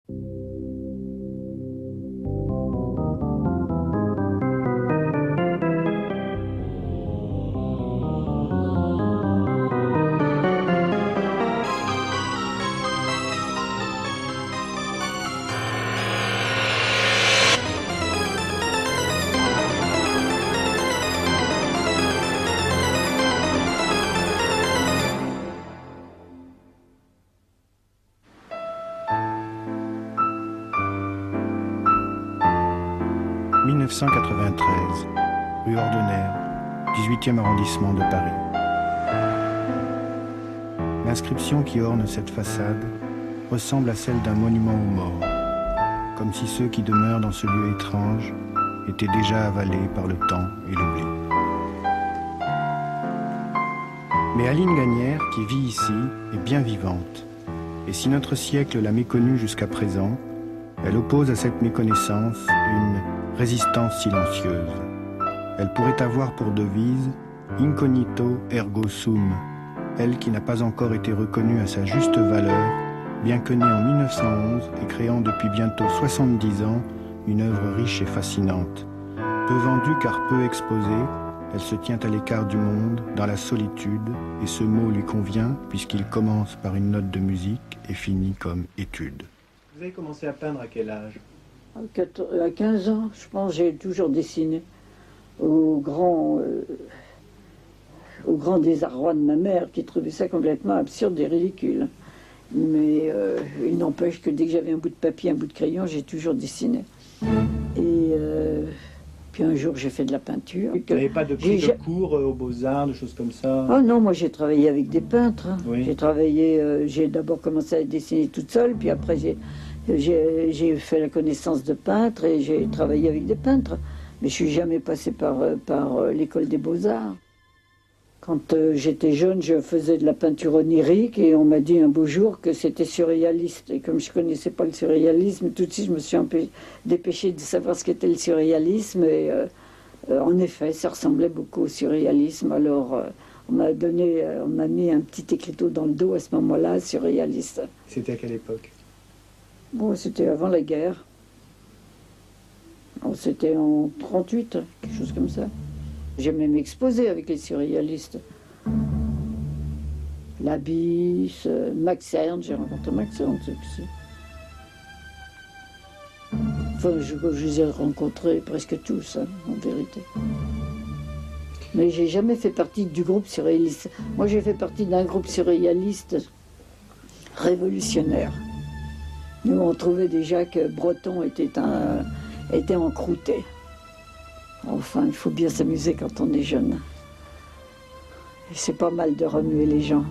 « 1993, rue Ordener, 18e arrondissement de Paris. L'inscription qui orne cette façade ressemble à celle d'un monument aux morts, comme si ceux qui demeurent dans ce lieu étrange étaient déjà avalés par le temps et l'oubli. Mais Aline Gagnière, qui vit ici, est bien vivante. Et si notre siècle l'a méconnue jusqu'à présent, elle oppose à cette méconnaissance une résistance silencieuse. Elle pourrait avoir pour devise « Incognito ergo sum », elle qui n'a pas encore été reconnue à sa juste valeur, bien que née en 1911 et créant depuis bientôt 70 ans une œuvre riche et fascinante. Peu vendue car peu exposée, elle se tient à l'écart du monde, dans la solitude, et ce mot lui convient puisqu'il commence par une note de musique et finit comme étude. Vous avez commencé à peindre à quel âge ? À 15 ans, je pense, j'ai toujours dessiné. Au grand désarroi de ma mère, qui trouvait ça complètement absurde et ridicule. Mais il n'empêche que dès que j'avais un bout de papier, un bout de crayon, j'ai toujours dessiné. Et puis un jour, j'ai fait de la peinture. Vous n'avez pas de pris de cours aux Beaux-Arts, de choses comme ça? Oh non, moi j'ai travaillé avec des peintres. Oui. J'ai d'abord commencé à dessiner toute seule, puis après j'ai fait la connaissance de peintres et j'ai travaillé avec des peintres. Mais je suis jamais passée par l'école des Beaux-Arts. Quand j'étais jeune, je faisais de la peinture onirique et on m'a dit un beau jour que c'était surréaliste. Et comme je ne connaissais pas le surréalisme, tout de suite je me suis dépêchée de savoir ce qu'était le surréalisme. Et en effet, ça ressemblait beaucoup au surréalisme. Alors on m'a mis un petit écriteau dans le dos à ce moment-là, surréaliste. C'était à quelle époque? Bon, c'était avant la guerre. C'était en 1938, quelque chose comme ça. J'ai même exposé avec les surréalistes. Labisse, Max Ernst, j'ai rencontré Max Ernst aussi. Enfin, je les ai rencontrés presque tous, hein, en vérité. Mais j'ai jamais fait partie du groupe surréaliste. Moi, j'ai fait partie d'un groupe surréaliste révolutionnaire. Nous, on trouvait déjà que Breton était encrouté. Enfin, il faut bien s'amuser quand on est jeune. Et c'est pas mal de remuer les gens.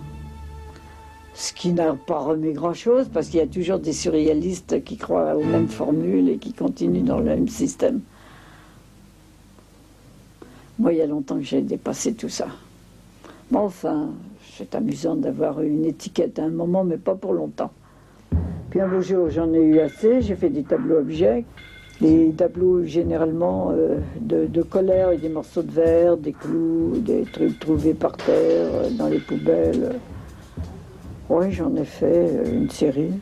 Ce qui n'a pas remué grand-chose, parce qu'il y a toujours des surréalistes qui croient aux mêmes formules et qui continuent dans le même système. Moi, il y a longtemps que j'ai dépassé tout ça. Bon, enfin, c'est amusant d'avoir une étiquette à un moment, mais pas pour longtemps. Puis un beau jour, j'en ai eu assez, j'ai fait des tableaux objets. Des tableaux généralement de colère et des morceaux de verre, des clous, des trucs trouvés par terre, dans les poubelles. Oui, j'en ai fait une série.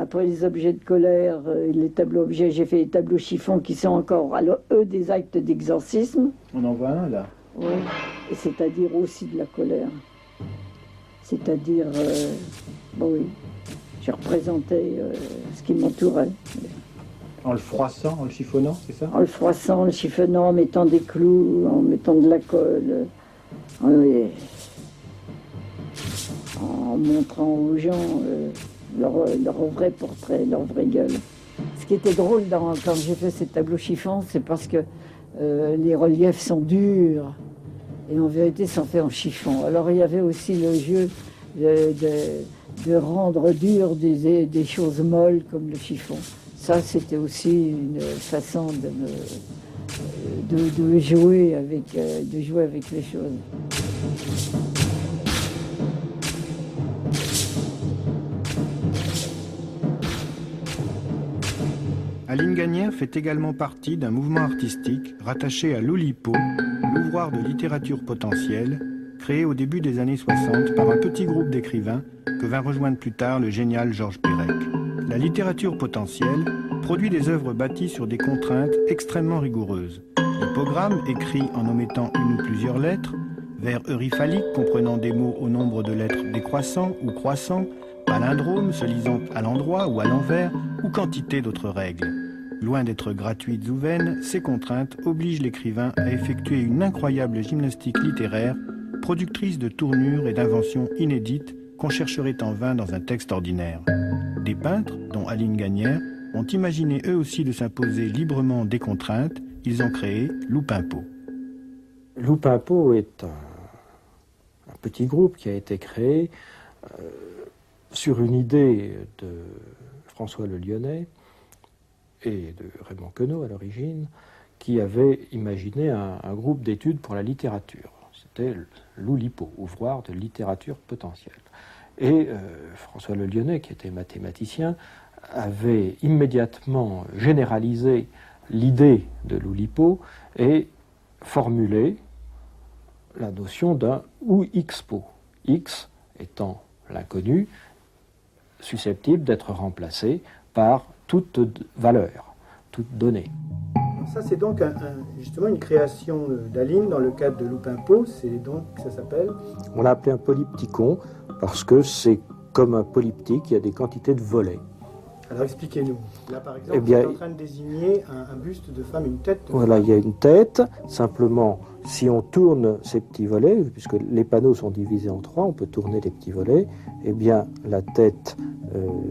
Après les objets de colère, les tableaux objets, j'ai fait les tableaux chiffons qui sont encore, alors eux, des actes d'exorcisme. On en voit un là. Oui, et c'est-à-dire aussi de la colère. C'est-à-dire, bon oui, j'ai représenté ce qui m'entourait. En le froissant, en le chiffonnant, c'est ça? En le froissant, en le chiffonnant, en mettant des clous, en mettant de la colle, en montrant aux gens leur vrai portrait, leur vraie gueule. Ce qui était drôle quand j'ai fait ces tableaux chiffons, c'est parce que les reliefs sont durs et en vérité sont faits en chiffon. Alors il y avait aussi le jeu de rendre dur des choses molles comme le chiffon. Ça, c'était aussi une façon de jouer avec les choses. Aline Gagnaire fait également partie d'un mouvement artistique rattaché à l'Oulipo, l'ouvroir de littérature potentielle, créé au début des années 60 par un petit groupe d'écrivains que vint rejoindre plus tard le génial Georges Perec. La littérature potentielle produit des œuvres bâties sur des contraintes extrêmement rigoureuses. L'hypogramme, écrit en omettant une ou plusieurs lettres, vers euryphalique comprenant des mots au nombre de lettres décroissant ou croissant, palindrome se lisant à l'endroit ou à l'envers, ou quantité d'autres règles. Loin d'être gratuites ou vaines, ces contraintes obligent l'écrivain à effectuer une incroyable gymnastique littéraire, productrice de tournures et d'inventions inédites qu'on chercherait en vain dans un texte ordinaire. Des peintres, dont Aline Gagnaire, ont imaginé eux aussi de s'imposer librement des contraintes. Ils ont créé Loupimpo. Loupimpo est un petit groupe qui a été créé sur une idée de François Le Lyonnais et de Raymond Queneau à l'origine, qui avait imaginé un groupe d'études pour la littérature. C'était l'Oulipo, ouvroir de littérature potentielle. Et François Le Lyonnais, qui était mathématicien, avait immédiatement généralisé l'idée de l'Oulipo et formulé la notion d'un OUXPO. X étant l'inconnu, susceptible d'être remplacé par toute valeur, toute donnée. Ça, c'est donc justement une création d'Aline dans le cadre de Loupimpo. C'est donc, ça s'appelle... On l'a appelé un polyptychon parce que c'est comme un polyptyque, il y a des quantités de volets. Alors expliquez-nous. Là, par exemple, vous êtes en train de désigner un buste de femme, une tête de voilà, femme. il y a une tête. Simplement, si on tourne ces petits volets, puisque les panneaux sont divisés en trois, on peut tourner les petits volets, eh bien, la tête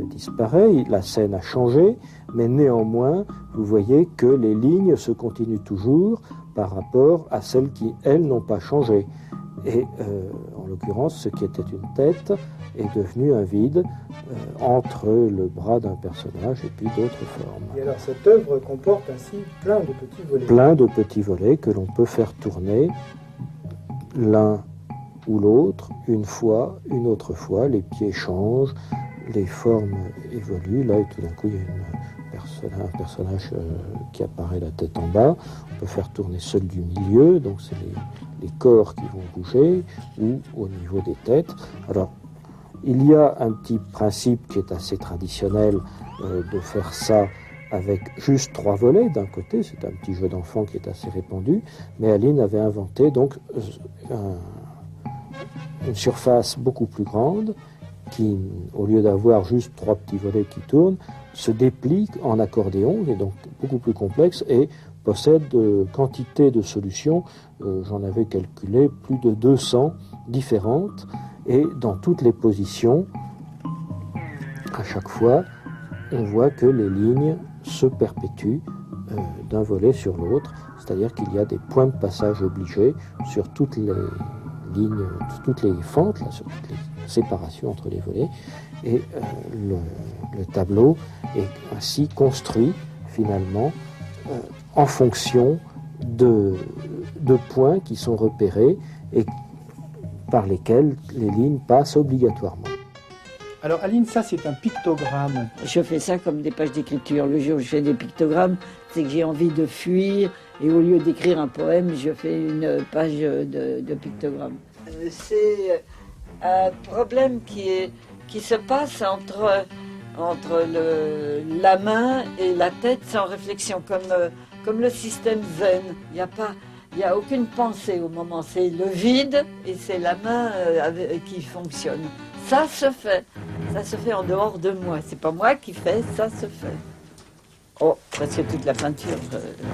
disparaît, la scène a changé, mais néanmoins, vous voyez que les lignes se continuent toujours par rapport à celles qui, elles, n'ont pas changé. Et en l'occurrence, ce qui était une tête est devenu un vide entre le bras d'un personnage et puis d'autres formes. Et alors cette œuvre comporte ainsi plein de petits volets. Plein de petits volets que l'on peut faire tourner l'un ou l'autre, une fois, une autre fois. Les pieds changent, les formes évoluent. Là, et tout d'un coup, il y a un personnage qui apparaît la tête en bas. On peut faire tourner ceux du milieu, donc c'est les corps qui vont bouger, ou au niveau des têtes. Alors, il y a un petit principe qui est assez traditionnel de faire ça avec juste 3 volets d'un côté. C'est un petit jeu d'enfant qui est assez répandu, mais Aline avait inventé donc une surface beaucoup plus grande qui, au lieu d'avoir juste 3 petits volets qui tournent, se déplie en accordéon, et donc beaucoup plus complexe, et possède quantité de solutions. J'en avais calculé plus de 200 différentes, et dans toutes les positions, à chaque fois, on voit que les lignes se perpétuent d'un volet sur l'autre, c'est-à-dire qu'il y a des points de passage obligés sur toutes les lignes, toutes les fentes, là, sur toutes les séparations entre les volets, et le tableau est ainsi construit finalement en fonction de points qui sont repérés et par lesquels les lignes passent obligatoirement. Alors Aline, ça c'est un pictogramme. Je fais ça comme des pages d'écriture. Le jour où je fais des pictogrammes, c'est que j'ai envie de fuir et au lieu d'écrire un poème, je fais une page de pictogramme. C'est un problème qui se passe entre la main et la tête sans réflexion, comme le système zen. Il n'y a aucune pensée au moment, c'est le vide et c'est la main qui fonctionne. Ça se fait en dehors de moi. C'est pas moi qui fais, ça se fait. Oh, parce que toute la peinture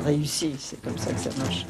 réussit, c'est comme ça que ça marche.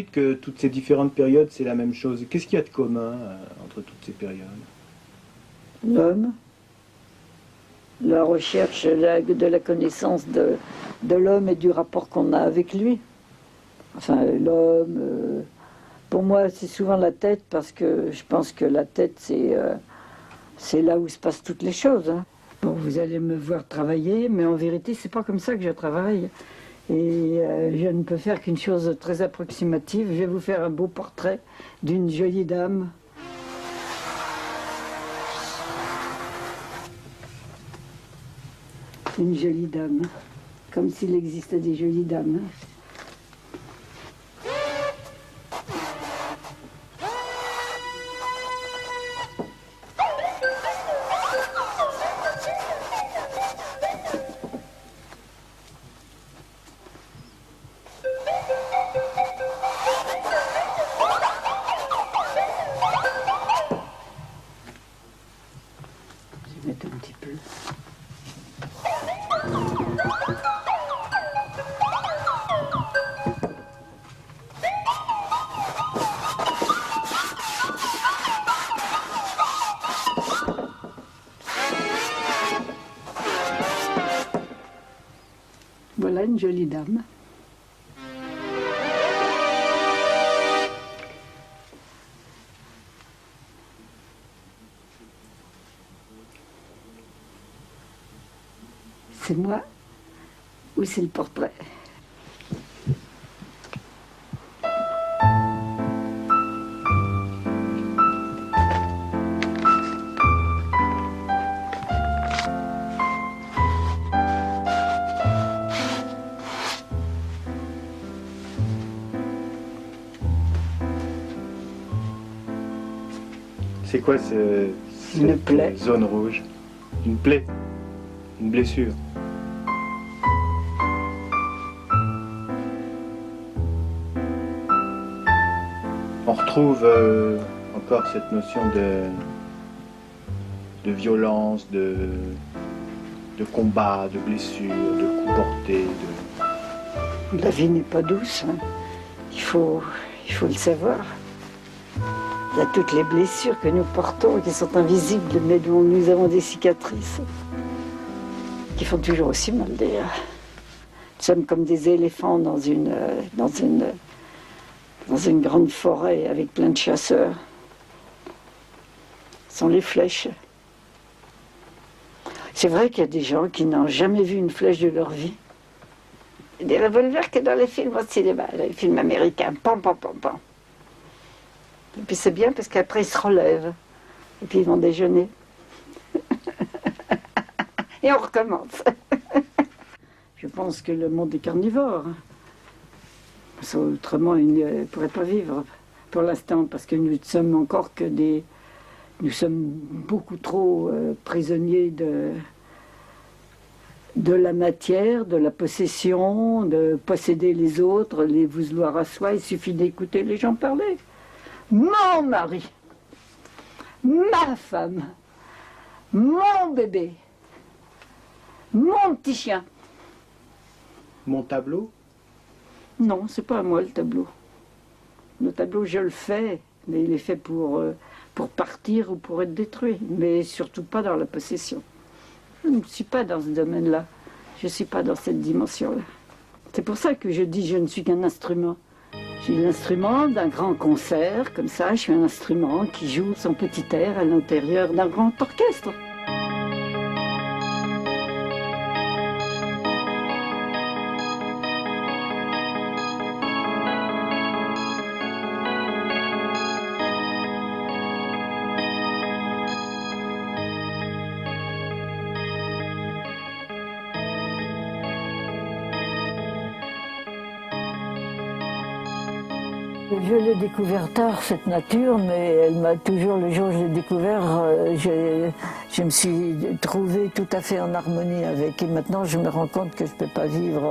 dites que toutes ces différentes périodes, c'est la même chose. Qu'est-ce qu'il y a de commun entre toutes ces périodes? L'homme, la recherche de la connaissance de l'homme et du rapport qu'on a avec lui. Enfin, l'homme, pour moi, c'est souvent la tête, parce que je pense que la tête, c'est là où se passent toutes les choses. Hein. Bon, vous allez me voir travailler, mais en vérité, c'est pas comme ça que je travaille. Et je ne peux faire qu'une chose très approximative. Je vais vous faire un beau portrait d'une jolie dame. Une jolie dame, comme s'il existait des jolies dames. Je vais mettre un petit peu. Voilà une jolie dame. C'est moi ou c'est le portrait? C'est quoi Une plaie. cette zone rouge? Une plaie? Une blessure? On retrouve encore cette notion de violence, de combat, de blessure, de coups portés. La vie n'est pas douce, hein. Il faut le savoir. Il y a toutes les blessures que nous portons qui sont invisibles, mais dont nous avons des cicatrices qui font toujours aussi mal d'ailleurs. Nous sommes comme des éléphants dans une grande forêt avec plein de chasseurs. Ce sont les flèches. C'est vrai qu'il y a des gens qui n'ont jamais vu une flèche de leur vie. Des revolvers que dans les films au cinéma, les films américains, pam, pam, pam, pam. Et puis c'est bien parce qu'après ils se relèvent. Et puis ils vont déjeuner. Et on recommence. Je pense que le monde est carnivore. Autrement, il ne pourrait pas vivre pour l'instant, parce que nous sommes encore que des... Nous sommes beaucoup trop prisonniers de la matière, de la possession, de posséder les autres, les vouloir à soi. Il suffit d'écouter les gens parler. Mon mari, ma femme, mon bébé, mon petit chien. Mon tableau? Non, c'est pas à moi le tableau. Le tableau, je le fais, mais il est fait pour partir ou pour être détruit, mais surtout pas dans la possession. Je ne suis pas dans ce domaine-là. Je ne suis pas dans cette dimension-là. C'est pour ça que je dis que je ne suis qu'un instrument. Je suis l'instrument d'un grand concert, comme ça, je suis un instrument qui joue son petit air à l'intérieur d'un grand orchestre. Je l'ai découvert tard, cette nature, mais elle m'a toujours, le jour où je l'ai découvert, je me suis trouvée tout à fait en harmonie avec. Et maintenant, je me rends compte que je ne peux pas vivre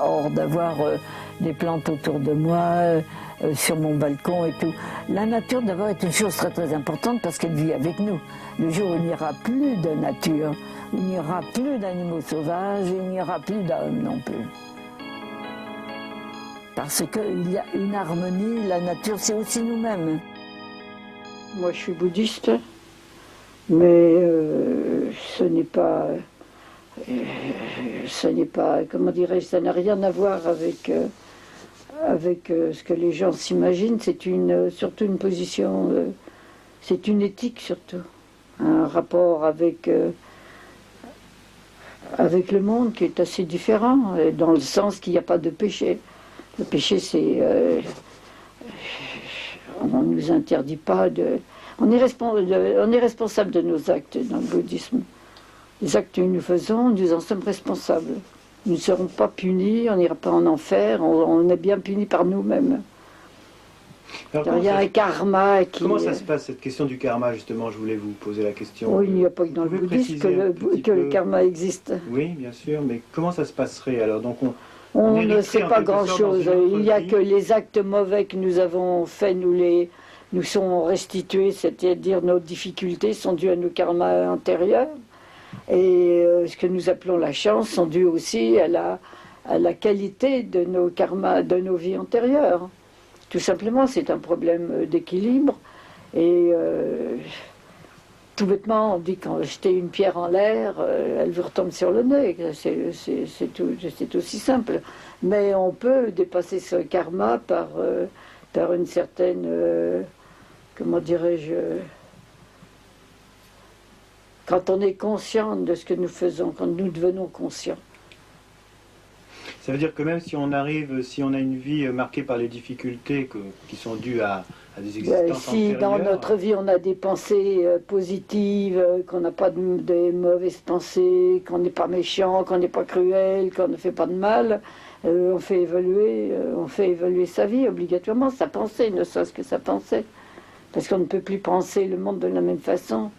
hors d'avoir des plantes autour de moi, sur mon balcon et tout. La nature, d'abord, est une chose très très importante parce qu'elle vit avec nous. Le jour où il n'y aura plus de nature, où il n'y aura plus d'animaux sauvages, il n'y aura plus d'hommes non plus. Parce qu'il y a une harmonie, la nature, c'est aussi nous-mêmes. Moi, je suis bouddhiste, mais ce n'est pas, comment dirais-je, ça n'a rien à voir avec ce que les gens s'imaginent. C'est surtout une position, c'est une éthique surtout, un rapport avec le monde qui est assez différent, dans le sens qu'il n'y a pas de péché. Le péché, c'est... on ne nous interdit pas de... On est responsable de nos actes dans le bouddhisme. Les actes que nous faisons, nous en sommes responsables. Nous ne serons pas punis, on n'ira pas en enfer, on est bien punis par nous-mêmes. Il y a un karma qui... Comment ça se passe, cette question du karma, justement? Je voulais vous poser la question. Oui, il n'y a pas que dans le bouddhisme que le karma existe. Oui, bien sûr, mais comment ça se passerait alors? Donc on ne sait pas grand-chose. Il n'y a que les actes mauvais que nous avons faits, nous sont restitués, c'est-à-dire nos difficultés sont dues à nos karmas intérieurs. Et ce que nous appelons la chance sont dues aussi à la qualité de nos karmas, de nos vies antérieures. Tout simplement, c'est un problème d'équilibre. Et tout bêtement, on dit quand jeter une pierre en l'air, elle vous retombe sur le nez. C'est aussi simple. Mais on peut dépasser ce karma par une certaine, comment dirais-je, quand on est conscient de ce que nous faisons, quand nous devenons conscients. Ça veut dire que même si on a une vie marquée par les difficultés qui sont dues à des existences si antérieures... dans notre vie on a des pensées positives, qu'on n'a pas de mauvaises pensées, qu'on n'est pas méchant, qu'on n'est pas cruel, qu'on ne fait pas de mal, on fait évoluer sa vie obligatoirement, sa pensée, ne serait-ce que sa pensée. Parce qu'on ne peut plus penser le monde de la même façon.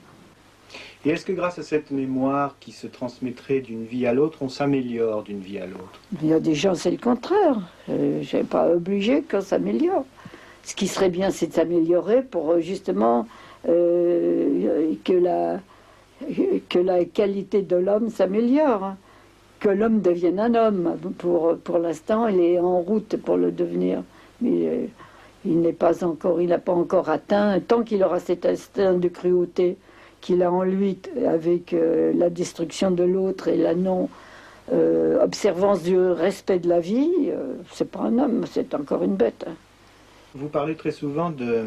Et est-ce que grâce à cette mémoire qui se transmettrait d'une vie à l'autre, on s'améliore d'une vie à l'autre? Il y a des gens, c'est le contraire. Je n'ai pas obligé qu'on s'améliore. Ce qui serait bien, c'est de s'améliorer pour justement que la qualité de l'homme s'améliore. Que l'homme devienne un homme. Pour l'instant, il est en route pour le devenir. Mais il n'a pas encore atteint. Tant qu'il aura cet instinct de cruauté qu'il a en lui avec la destruction de l'autre et la non-observance du respect de la vie, c'est pas un homme, c'est encore une bête. Vous parlez très souvent de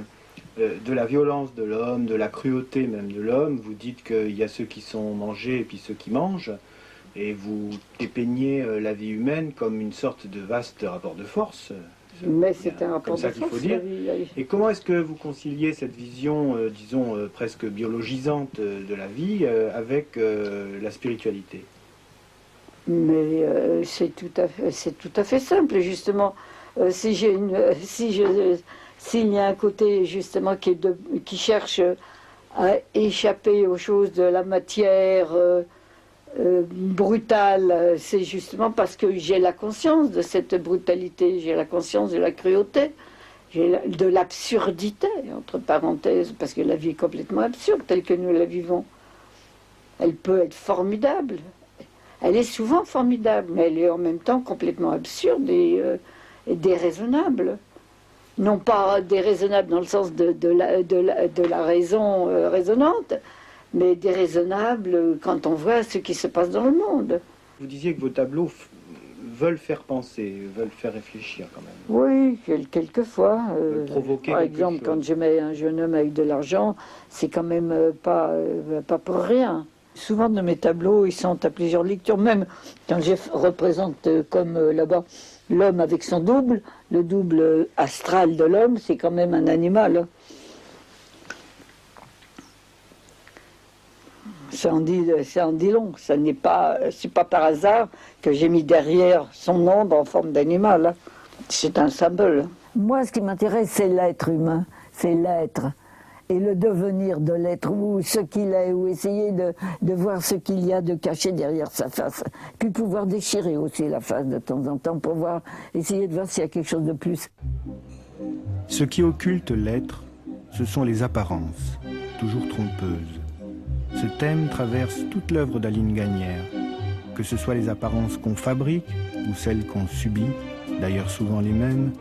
la violence de l'homme, de la cruauté même de l'homme. Vous dites qu'il y a ceux qui sont mangés et puis ceux qui mangent. Et vous dépeignez la vie humaine comme une sorte de vaste rapport de force. Mais c'est un rapport de force. Et comment est-ce que vous conciliez cette vision, disons, presque biologisante de la vie avec la spiritualité? Mais c'est tout à fait simple, justement. S'il y a un côté, justement, qui cherche à échapper aux choses de la matière brutale, c'est justement parce que j'ai la conscience de cette brutalité, j'ai la conscience de la cruauté, de l'absurdité, entre parenthèses, parce que la vie est complètement absurde telle que nous la vivons. Elle peut être formidable, elle est souvent formidable, mais elle est en même temps complètement absurde et déraisonnable. Non pas déraisonnable dans le sens de la raison raisonnante, mais déraisonnable quand on voit ce qui se passe dans le monde. Vous disiez que vos tableaux veulent faire penser, veulent faire réfléchir quand même. Oui, quelquefois. Provoquer par exemple, quand je mets un jeune homme avec de l'argent, c'est quand même pas pour rien. Souvent de mes tableaux, ils sont à plusieurs lectures. Même quand je représente comme là-bas l'homme avec son double, le double astral de l'homme, c'est quand même un animal. Ça en dit long. C'est pas par hasard que j'ai mis derrière son ombre en forme d'animal. C'est un symbole. Moi, ce qui m'intéresse, c'est l'être humain, c'est l'être. Et le devenir de l'être, ou ce qu'il est, ou essayer de voir ce qu'il y a de caché derrière sa face. Puis pouvoir déchirer aussi la face de temps en temps pour essayer de voir s'il y a quelque chose de plus. Ce qui occulte l'être, ce sont les apparences, toujours trompeuses. Ce thème traverse toute l'œuvre d'Aline Gagnière, que ce soit les apparences qu'on fabrique ou celles qu'on subit, d'ailleurs souvent les mêmes,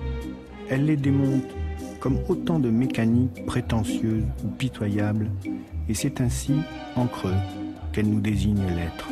elle les démonte comme autant de mécaniques prétentieuses ou pitoyables, et c'est ainsi, en creux, qu'elle nous désigne l'être.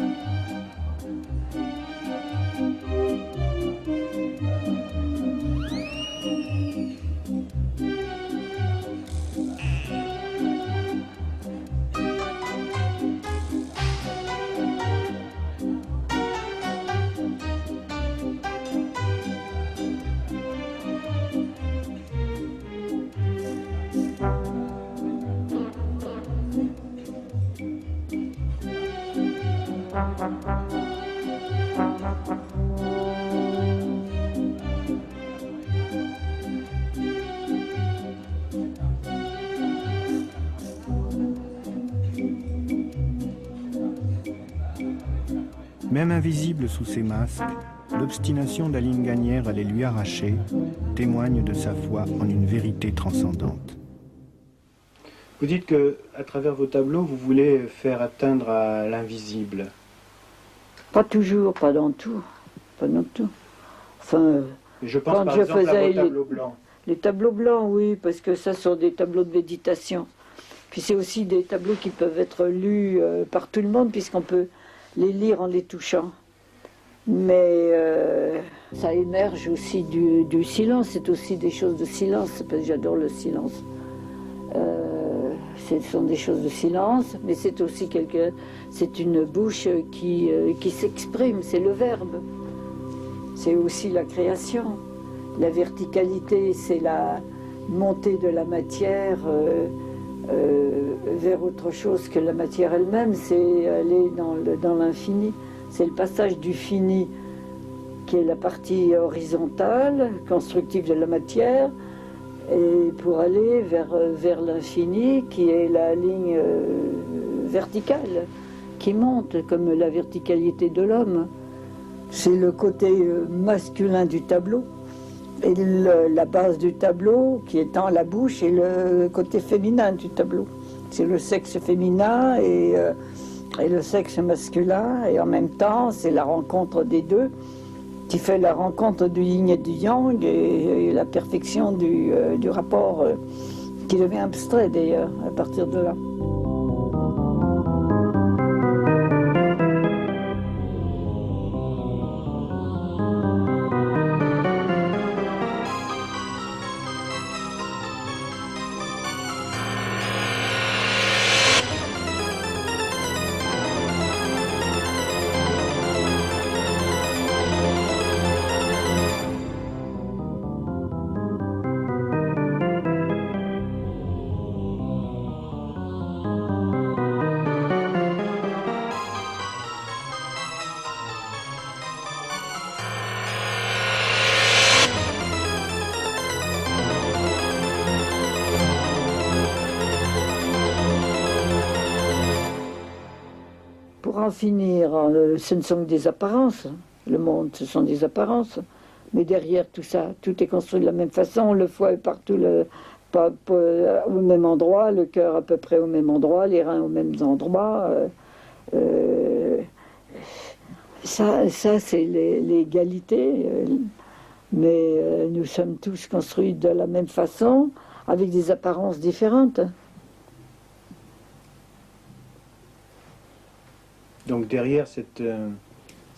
Même invisible sous ses masques, l'obstination d'Aline Gagnaire à les lui arracher témoigne de sa foi en une vérité transcendante. Vous dites que, à travers vos tableaux, vous voulez faire atteindre à l'invisible. Pas toujours, pas dans tout. Pas dans tout. Enfin, Je pense quand par je exemple à faisais vos tableaux blancs. les tableaux blancs, oui, parce que ça sont des tableaux de méditation. Puis c'est aussi des tableaux qui peuvent être lus par tout le monde, puisqu'on peut les lire en les touchant. Mais ça émerge aussi du silence, c'est aussi des choses de silence, parce que j'adore le silence. Ce sont des choses de silence, mais c'est aussi c'est une bouche qui s'exprime, c'est le verbe. C'est aussi la création. La verticalité, c'est la montée de la matière vers autre chose que la matière elle-même, c'est aller dans l'infini. C'est le passage du fini, qui est la partie horizontale, constructive de la matière, et pour aller vers l'infini, qui est la ligne verticale, qui monte comme la verticalité de l'homme. C'est le côté masculin du tableau, et la base du tableau, qui étant la bouche, est le côté féminin du tableau. C'est le sexe féminin et le sexe masculin, et en même temps, c'est la rencontre des deux, qui fait la rencontre du yin et du yang, et la perfection du rapport, qui devient abstrait d'ailleurs, à partir de là. Pour en finir, ce ne sont que des apparences. Le monde, ce sont des apparences. Mais derrière tout ça, tout est construit de la même façon. Le foie est partout au même endroit, le cœur à peu près au même endroit, les reins aux mêmes endroits. Ça c'est l'égalité. Mais nous sommes tous construits de la même façon, avec des apparences différentes. Donc derrière cette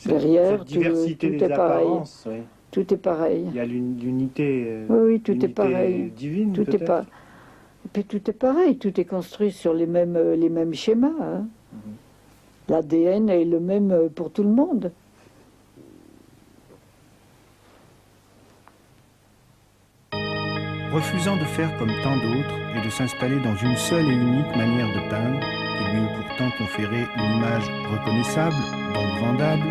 tout diversité des apparences, oui. Tout est pareil. Il y a l'unité, oui, tout est pareil. Divine, tout peut-être. Et puis tout est pareil, tout est construit sur les mêmes schémas. Hein. L'ADN est le même pour tout le monde. Refusant de faire comme tant d'autres et de s'installer dans une seule et unique manière de peindre, qui lui eût pourtant conféré une image reconnaissable, donc vendable,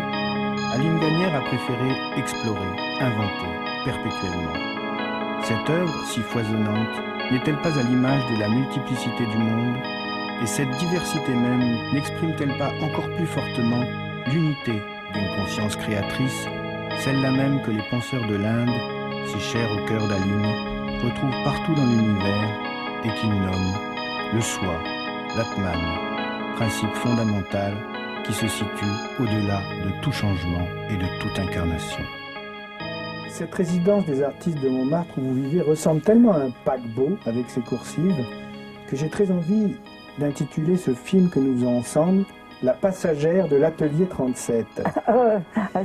Aline Gagnaire a préféré explorer, inventer, perpétuellement. Cette œuvre, si foisonnante, n'est-elle pas à l'image de la multiplicité du monde, et cette diversité même n'exprime-t-elle pas encore plus fortement l'unité d'une conscience créatrice, celle-là même que les penseurs de l'Inde, si chère au cœur d'Aline, retrouvent partout dans l'univers et qu'ils nomment le soi, l'atman, principe fondamental qui se situe au-delà de tout changement et de toute incarnation. Cette résidence des artistes de Montmartre où vous vivez ressemble tellement à un paquebot avec ses coursives que j'ai très envie d'intituler ce film que nous faisons ensemble La passagère de l'atelier 37.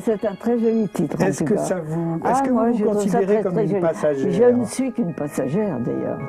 C'est un très joli titre. Est-ce que ça vous, est-ce que vous vous considérez comme une passagère? Je ne suis qu'une passagère d'ailleurs.